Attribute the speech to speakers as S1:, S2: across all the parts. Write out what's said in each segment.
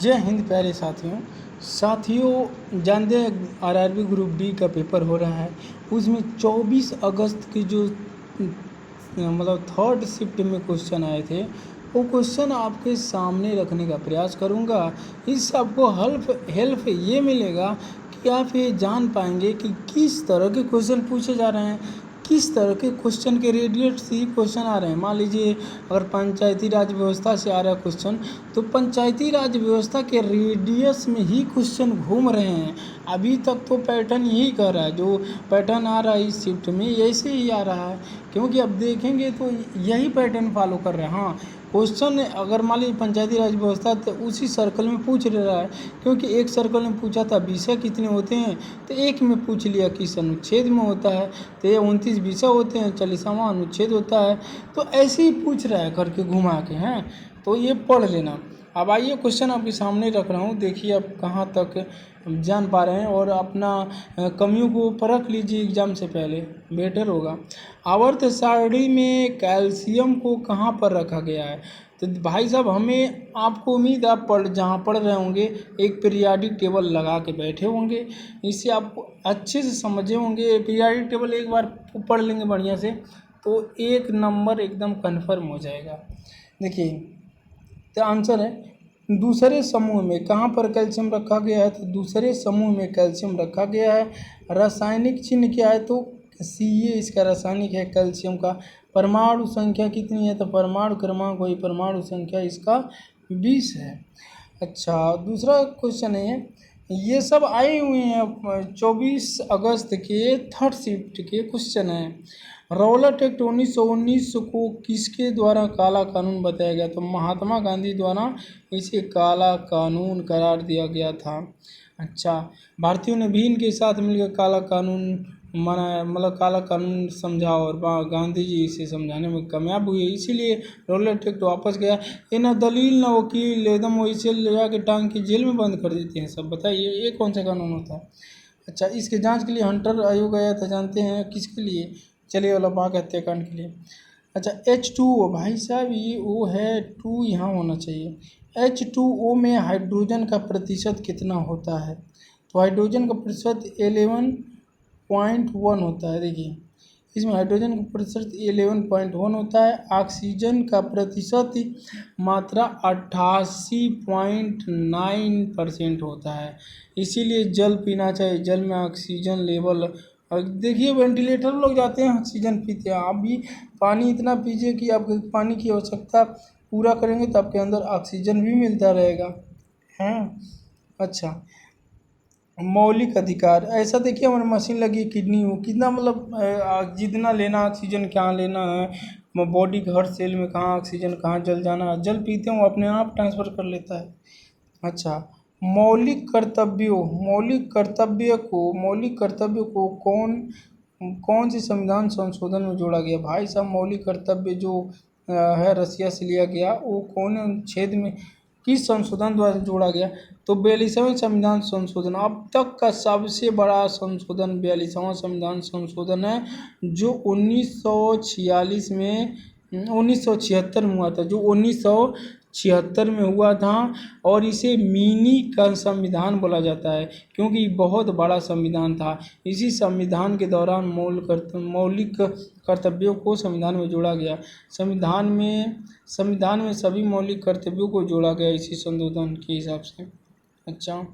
S1: जय हिंद प्यारे साथियों जानते हैं आरआरबी ग्रुप डी का पेपर हो रहा है। उसमें 24 अगस्त की जो मतलब थर्ड शिफ्ट में क्वेश्चन आए थे, वो क्वेश्चन आपके सामने रखने का प्रयास करूंगा। इससे आपको हेल्प ये मिलेगा कि आप ये जान पाएंगे कि किस तरह के क्वेश्चन पूछे जा रहे हैं, किस तरह के क्वेश्चन के रेडिएट से ही क्वेश्चन आ रहे हैं। मान लीजिए अगर पंचायती राज व्यवस्था से आ रहा है क्वेश्चन, तो पंचायती राज व्यवस्था के रेडियस में ही क्वेश्चन घूम रहे हैं। अभी तक तो पैटर्न यही कर रहा है, जो पैटर्न आ रहा है इस शिफ्ट में ऐसे ही आ रहा है, क्योंकि अब देखेंगे तो यही पैटर्न फॉलो कर रहे हैं। हाँ, क्वेश्चन अगर मान लीजिए पंचायती राज व्यवस्था तो उसी सर्कल में पूछ रहा है, क्योंकि एक सर्कल में पूछा था विषय कितने होते हैं, तो एक में पूछ लिया किस अनुच्छेद में होता है, तो ये 29 विषय होते हैं, 40वां अनुच्छेद होता है। तो ऐसे ही पूछ रहा है करके घुमा के हैं, तो ये पढ़ लेना। अब आइए क्वेश्चन आपके सामने रख रहा हूँ, देखिए आप कहाँ तक जान पा रहे हैं और अपना कमियों को परख लीजिए एग्जाम से पहले, बेटर होगा। आवर्त सारणी में कैल्शियम को कहाँ पर रखा गया है? तो भाई साहब, हमें आपको उम्मीद आप जहाँ पढ़ रहे होंगे एक पीरियाडिक टेबल लगा के बैठे होंगे, इससे आपको अच्छे से समझे होंगे। पीरियाडिक टेबल एक बार पढ़ लेंगे बढ़िया से तो एक नंबर एकदम कन्फर्म हो जाएगा। देखिए, तो आंसर है दूसरे समूह में कहाँ पर कैल्शियम रखा गया है, तो दूसरे समूह में कैल्शियम रखा गया है। रासायनिक चिन्ह क्या है, तो Ca इसका रासायनिक है कैल्शियम का। परमाणु संख्या कितनी है, तो परमाणु क्रमांक वही परमाणु संख्या इसका 20 है। अच्छा, दूसरा क्वेश्चन है, ये सब आए हुए हैं 24 अगस्त के थर्ड शिफ्ट के क्वेश्चन हैं। रौलट एक्ट 1919 को किसके द्वारा काला कानून बताया गया? तो महात्मा गांधी द्वारा इसे काला कानून करार दिया गया था। अच्छा, भारतीयों ने भी इनके साथ मिलकर काला कानून मना मतलब काला कानून समझा और गांधी जी इसे समझाने में कामयाब हुए, इसीलिए रौलट एक्ट वापस गया। ये ना दलील ना वकील, एकदम वैसे ले जाके टांग के जेल में बंद कर देते हैं सब। बताइए ये कौन सा कानून होता है? अच्छा, इसके जांच के लिए हंटर आयोग आया था, जानते हैं किसके लिए? चलिए वाला बाघ हत्याकांड के लिए। अच्छा, H2O भाई साहब, ये O है, 2 यहाँ होना चाहिए। H2O में हाइड्रोजन का प्रतिशत कितना होता है? तो हाइड्रोजन का प्रतिशत 11.1 होता है। देखिए, इसमें हाइड्रोजन का प्रतिशत 11.1 होता है। ऑक्सीजन का प्रतिशत मात्रा 88.9% होता है। इसीलिए जल पीना चाहिए, जल में ऑक्सीजन लेवल। और देखिए, वेंटिलेटर लोग जाते हैं ऑक्सीजन पीते हैं, आप भी पानी इतना पीजिए कि आपको पानी की आवश्यकता पूरा करेंगे तो आपके अंदर ऑक्सीजन भी मिलता रहेगा, हैं। अच्छा, मौलिक अधिकार, ऐसा देखिए हमारी मशीन लगी किडनी हो, कितना मतलब जितना लेना ऑक्सीजन क्या लेना है, बॉडी के हर सेल में कहाँ ऑक्सीजन कहाँ जल जाना है, जल पीते हैं वो अपने आप ट्रांसफ़र कर लेता है। अच्छा, मौलिक कर्तव्य को कौन से संविधान संशोधन में जोड़ा गया? भाई साहब, मौलिक कर्तव्य जो है रसिया से लिया गया, वो कौन अनुच्छेद में किस संशोधन द्वारा जोड़ा गया? तो 42वें संविधान संशोधन, अब तक का सबसे बड़ा संशोधन 42वां संविधान संशोधन है, जो 1946 में 1976 में हुआ था, जो 1976 में हुआ था। और इसे मिनी का संविधान बोला जाता है, क्योंकि बहुत बड़ा संविधान था। इसी संविधान के दौरान मौलिक कर्तव्यों को संविधान में जोड़ा गया। संविधान में सभी मौलिक कर्तव्यों को जोड़ा गया इसी संशोधन के हिसाब से। अच्छा,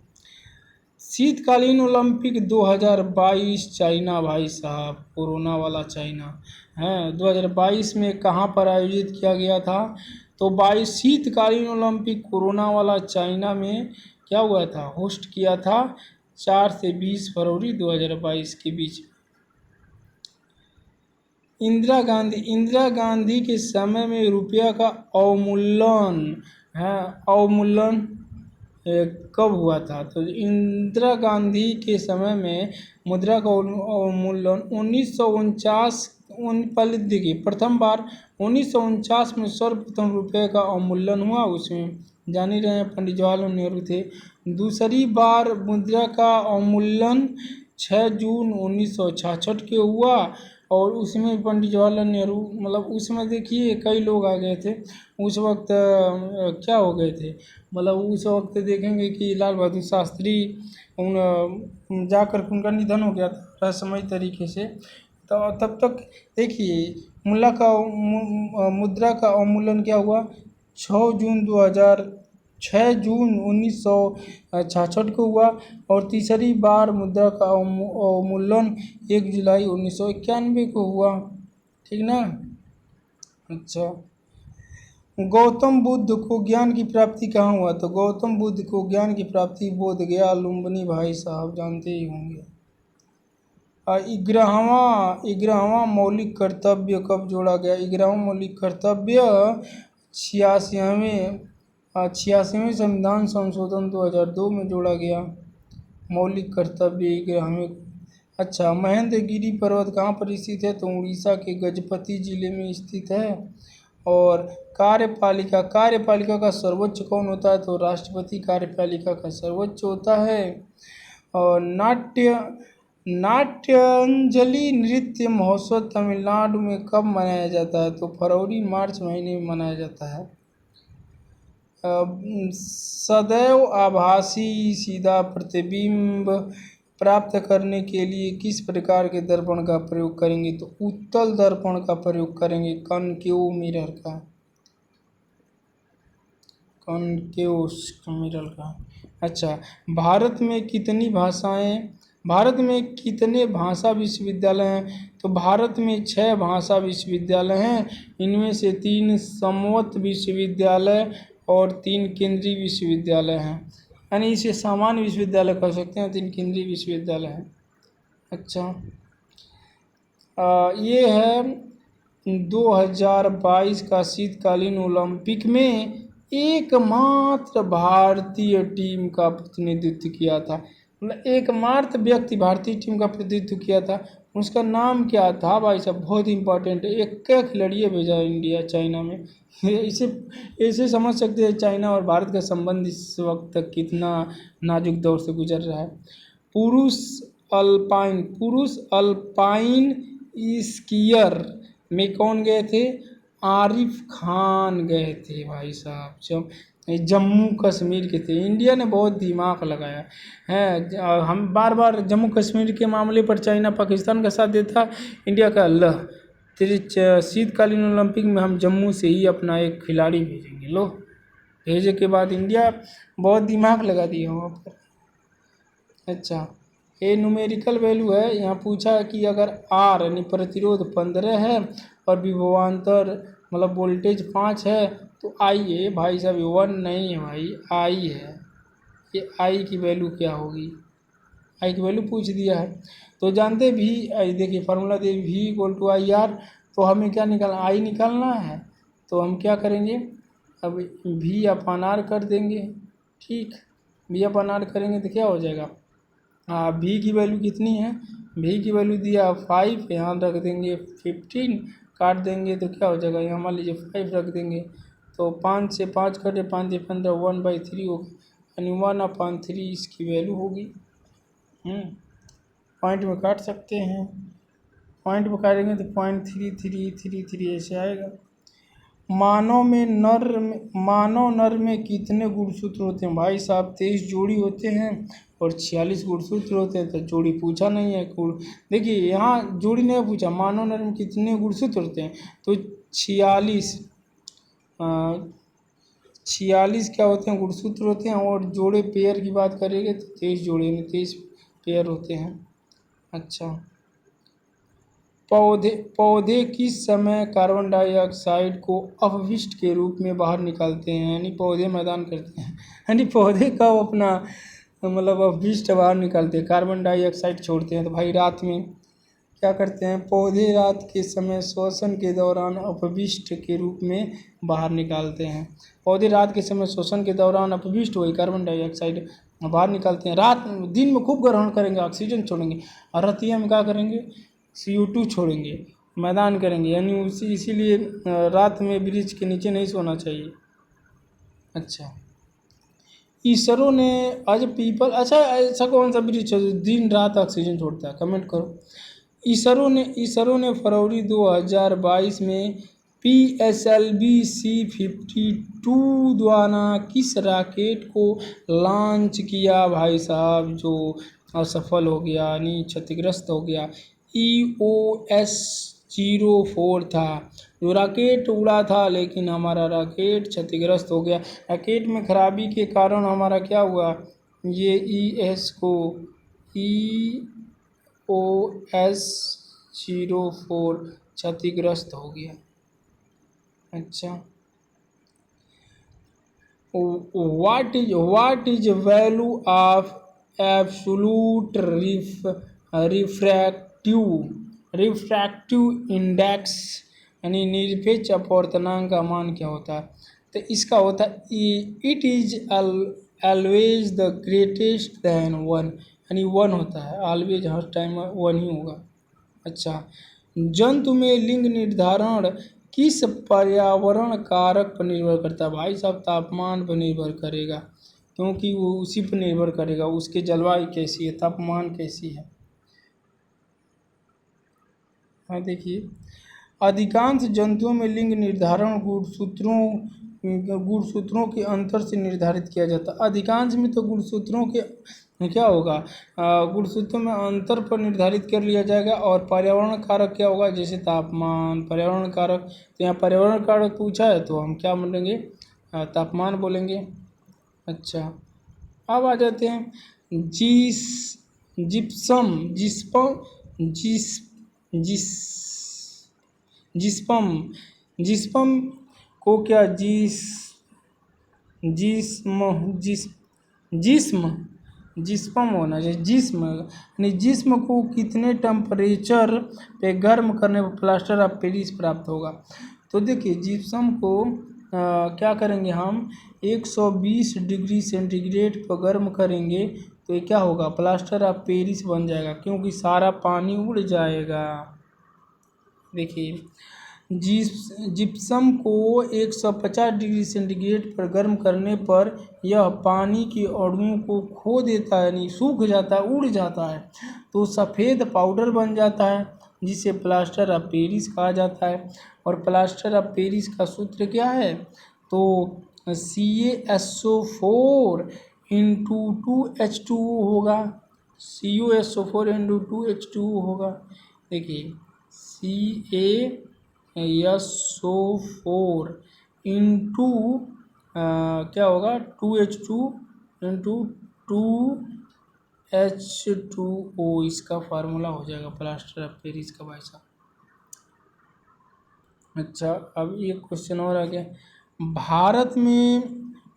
S1: शीतकालीन ओलंपिक 2022 चाइना, भाई साहब कोरोना वाला चाइना है, 2022 में कहाँ पर आयोजित किया गया था? तो 22 शीतकालीन ओलंपिक कोरोना वाला चाइना में क्या हुआ था, होस्ट किया था 4 से 20 फरवरी 2022 के बीच। इंदिरा गांधी के समय में रुपया का अवमूल्यन है, अवमूल्यन कब हुआ था? तो इंदिरा गांधी के समय में मुद्रा का अवमूल्यन 1949 पहले देखिए, प्रथम बार 1949 में सर्वप्रथम रुपये का अवमूल्यन हुआ, उसमें जान ही रहे हैं पंडित जवाहरलाल नेहरू थे। दूसरी बार मुद्रा का अवमूल्यन 6 जून 1966 के हुआ, और उसमें पंडित जवाहरलाल नेहरू, मतलब उसमें देखिए कई लोग आ गए थे उस वक्त। क्या हो गए थे, मतलब उस वक्त देखेंगे कि लाल बहादुर शास्त्री जाकर उनका निधन हो गया था रहस्यमय तरीके से। तो तब तक देखिए मुद्रा का अवमूल्यन क्या हुआ, 6 जून 1966 को हुआ। और तीसरी बार मुद्रा का अवमूल्यन 1 जुलाई 1991 को हुआ। ठीक ना। अच्छा, गौतम बुद्ध को ज्ञान की प्राप्ति कहाँ हुआ, तो गौतम बुद्ध को ज्ञान की प्राप्ति बोध गया लुम्बिनी, भाई साहब जानते ही होंगे। 11वां मौलिक कर्तव्य कब जोड़ा गया, 11वां मौलिक कर्तव्य 86वें संविधान संशोधन 2002 में जोड़ा गया मौलिक कर्तव्य 11वें। अच्छा, महेंद्रगिरी पर्वत कहाँ पर स्थित है, तो उड़ीसा के गजपति जिले में स्थित है। और कार्यपालिका का सर्वोच्च कौन होता है, तो राष्ट्रपति कार्यपालिका का सर्वोच्च होता है। और नाट्यांजलि नृत्य महोत्सव तमिलनाडु में कब मनाया जाता है, तो फरवरी मार्च महीने में मनाया जाता है। सदैव आभासी सीधा प्रतिबिंब प्राप्त करने के लिए किस प्रकार के दर्पण का प्रयोग करेंगे, तो उत्तल दर्पण का प्रयोग करेंगे, कॉनकेव मिरर का। अच्छा, भारत में कितने भाषा विश्वविद्यालय हैं, तो भारत में 6 भाषा विश्वविद्यालय हैं। इनमें से 3 समवत विश्वविद्यालय और 3 केंद्रीय विश्वविद्यालय हैं, यानी इसे सामान्य विश्वविद्यालय कह सकते हैं, 3 केंद्रीय विश्वविद्यालय हैं। अच्छा, ये है 2022 का शीतकालीन ओलंपिक में एकमात्र भारतीय टीम का प्रतिनिधित्व किया था, मतलब एकमात्र व्यक्ति भारतीय टीम का प्रतिनिधित्व किया था। उसका नाम क्या था भाई साहब, बहुत इंपॉर्टेंट है। एक खिलाड़ी भेजा इंडिया चाइना में। इसे समझ सकते हैं चाइना और भारत का संबंध इस वक्त तक कितना नाजुक दौर से गुजर रहा है। पुरुष अल्पाइन स्कीयर में कौन गए थे, आरिफ खान गए थे भाई साहब, जम्मू कश्मीर के थे। इंडिया ने बहुत दिमाग लगाया है। हम बार बार जम्मू कश्मीर के मामले पर चाइना पाकिस्तान का साथ देता, इंडिया का अल्लाह तेरे शीतकालीन ओलंपिक में हम जम्मू से ही अपना एक खिलाड़ी भेजेंगे। लो, भेजे के बाद इंडिया बहुत दिमाग लगा दिया वहाँ पर। अच्छा, ये न्यूमेरिकल वैल्यू है। यहाँ पूछा कि अगर आर यानी प्रतिरोध 15 है और विभवांतर मतलब वोल्टेज 5 है, तो आई है भाई साहब 1 नहीं है भाई, आई है। ये आई की वैल्यू क्या होगी, आई की वैल्यू पूछ दिया है। तो जानते भी देखिए फार्मूला दे V=IR, तो हमें क्या निकालना, आई निकालना है। तो हम क्या करेंगे, अब V/R कर देंगे। ठीक, V/R करेंगे तो क्या हो जाएगा, V की वैल्यू कितनी है, V की वैल्यू दिया 5, यहाँ रख देंगे 15, काट देंगे तो क्या हो जाएगा, यहाँ मान लीजिए 5 रख देंगे। तो 5 से 5 कटे, 5 से 15, 1/3 होगा, यानी 1/3 इसकी वैल्यू होगी। पॉइंट में काट सकते हैं, पॉइंट में काटेंगे तो 0.3333 ऐसे आएगा। मानव नर में कितने गुणसूत्र होते हैं, भाई साहब 23 जोड़ी होते हैं और 46 गुणसूत्र होते हैं। तो जोड़ी पूछा नहीं है, देखिए यहाँ जोड़ी नहीं पूछा, मानव नर में कितने गुणसूत्र होते हैं, तो 46 क्या होते हैं, गुणसूत्र होते हैं। और जोड़े पेयर की बात करेंगे तो 23 जोड़े यानी 23 पेयर होते हैं। अच्छा, पौधे किस समय कार्बन डाइऑक्साइड को अपशिष्ट के रूप में बाहर निकालते हैं, यानी पौधे मैदान करते हैं, यानी पौधे का अपना मतलब अपशिष्ट बाहर निकालते हैं, कार्बन डाइऑक्साइड छोड़ते हैं। तो भाई रात में क्या करते हैं, पौधे रात के समय श्वसन के दौरान अपशिष्ट के रूप में बाहर निकालते हैं। पौधे रात के समय श्वसन के दौरान अपशिष्ट हुई कार्बन डाइऑक्साइड बाहर निकालते हैं। दिन में खूब ग्रहण करेंगे, ऑक्सीजन छोड़ेंगे, और रातिया में क्या करेंगे, CO2 छोड़ेंगे, मैदान करेंगे, यानी इसीलिए रात में वृक्ष के नीचे नहीं सोना चाहिए। अच्छा, इसरो ने आज पीपल, अच्छा ऐसा कौन सा वृक्ष है जो दिन रात ऑक्सीजन छोड़ता है, कमेंट करो। इसरो ने फरवरी 2022 में PSLV C-52 द्वारा किस रॉकेट को लॉन्च किया भाई साहब, जो असफल हो गया यानी क्षतिग्रस्त हो गया। EOS-04 था जो रॉकेट उड़ा था, लेकिन हमारा रॉकेट क्षतिग्रस्त हो गया। रॉकेट में खराबी के कारण हमारा क्या हुआ, ये EOS-04 क्षतिग्रस्त हो गया। अच्छा, what is value of absolute refractive index यानी निरपेक्ष अपवर्तनांक का मान क्या होता है? तो इसका होता है it is always the greatest than one, यानी वन होता है, ऑलवेज हर टाइम वन ही होगा। अच्छा, जंतु में लिंग निर्धारण किस पर्यावरण कारक पर निर्भर करता है? भाई साहब तापमान पर निर्भर करेगा, क्योंकि वो उसी पर निर्भर करेगा, उसके जलवायु कैसी है, तापमान कैसी है। हाँ देखिए, अधिकांश जंतुओं में लिंग निर्धारण गुणसूत्रों के अंतर से निर्धारित किया जाता है। अधिकांश में तो गुणसूत्रों के क्या होगा, गुणसूत्रों में अंतर पर निर्धारित कर लिया जाएगा। और पर्यावरण कारक क्या होगा, जैसे तापमान, पर्यावरण कारक। तो यहाँ पर्यावरण कारक पूछा है तो हम क्या बोलेंगे, तापमान बोलेंगे। अच्छा, अब आ जाते हैं जिस्पम को क्या जिस्पम होना चाहिए, यानी जिस्म को कितने टेम्परेचर पे गर्म करने पर प्लास्टर ऑफ पेरिस प्राप्त होगा? तो देखिए, जिप्सम को क्या करेंगे हम, 120 डिग्री सेंटीग्रेड पर गर्म करेंगे तो ये क्या होगा, प्लास्टर ऑफ पेरिस बन जाएगा, क्योंकि सारा पानी उड़ जाएगा। देखिए, जिप्सम को 150 डिग्री सेंटीग्रेड पर गर्म करने पर यह पानी के अणुओं को खो देता है, यानी सूख जाता है, उड़ जाता है, तो सफ़ेद पाउडर बन जाता है, जिसे प्लास्टर ऑफ पेरिस कहा जाता है। और प्लास्टर ऑफ पेरिस का सूत्र क्या है, तो CaSO4 इंटू 2H2O होगा, CaSO4 इंटू 2H2O होगा। देखिए, CaSO4 इंटू क्या होगा, 2H2 इंटू 2H2O, इसका फार्मूला हो जाएगा प्लास्टर ऑफ पेरिस का भाई साहब। अच्छा, अब एक क्वेश्चन और आ गया, भारत में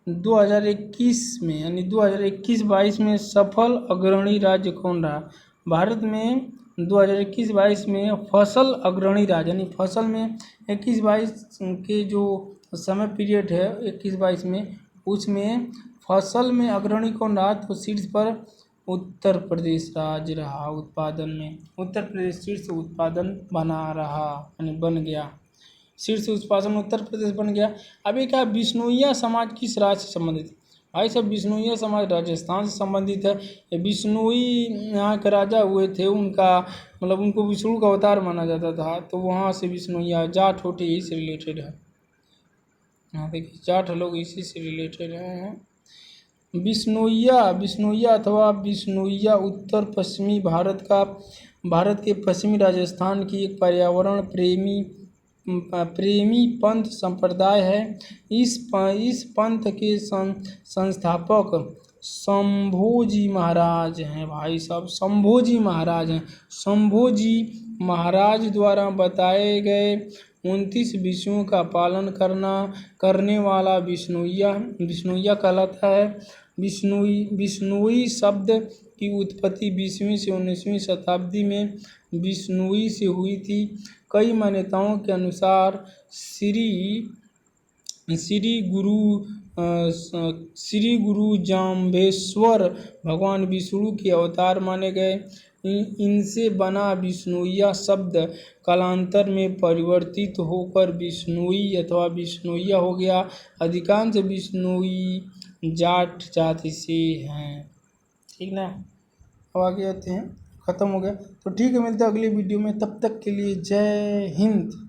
S1: 2021 में यानी 2021-22 में सफल अग्रणी राज्य कौन रहा? भारत में 2021-22 में फसल अग्रणी राज्य, यानी फसल में 21-22 के जो समय पीरियड है 21-22 में, उसमें फसल में अग्रणी कौन रहा? तो शीर्ष पर उत्तर प्रदेश राज्य रहा उत्पादन में। उत्तर प्रदेश शीर्ष उत्पादन बना रहा, यानी बन गया, शीर्ष उत्पादन उत्तर प्रदेश बन गया। अभी क्या, बिश्नोइया समाज किस राज्य से संबंधित है? भाई साहब, बिश्नोइया समाज राजस्थान से संबंधित है। बिश्नोई यहाँ के राजा हुए थे, उनका मतलब उनको विष्णु का अवतार माना जाता था, तो वहाँ से बिश्नोइया, जाट होते यही से रिलेटेड है। हाँ देखिए, जाट लोग इसी से रिलेटेड हैं। बिश्नोइया अथवा बिश्नोइया उत्तर पश्चिमी भारत के पश्चिमी राजस्थान की एक पर्यावरण प्रेमी पंथ संप्रदाय है। इस पंथ के संस्थापक शंभोजी महाराज हैं भाई साहब, शंभोजी महाराज हैं। शंभोजी महाराज द्वारा बताए गए 29 विषयों का पालन करने वाला बिश्नोइया कहलाता है। बिश्नोई शब्द की उत्पत्ति 20वीं से 19वीं शताब्दी में बिश्नोई से हुई थी। कई मान्यताओं के अनुसार श्री गुरु जाम्बेश्वर भगवान विष्णु के अवतार माने गए। इनसे बना बिश्नोइया शब्द कालांतर में परिवर्तित होकर बिश्नोई अथवा बिश्नोइया हो गया। अधिकांश बिश्नोई जाट जाति से हैं, ठीक ना। अब आगे आते हैं ख़त्म हो गया। तो ठीक है, मिलते हैं अगली वीडियो में, तब तक के लिए जय हिंद।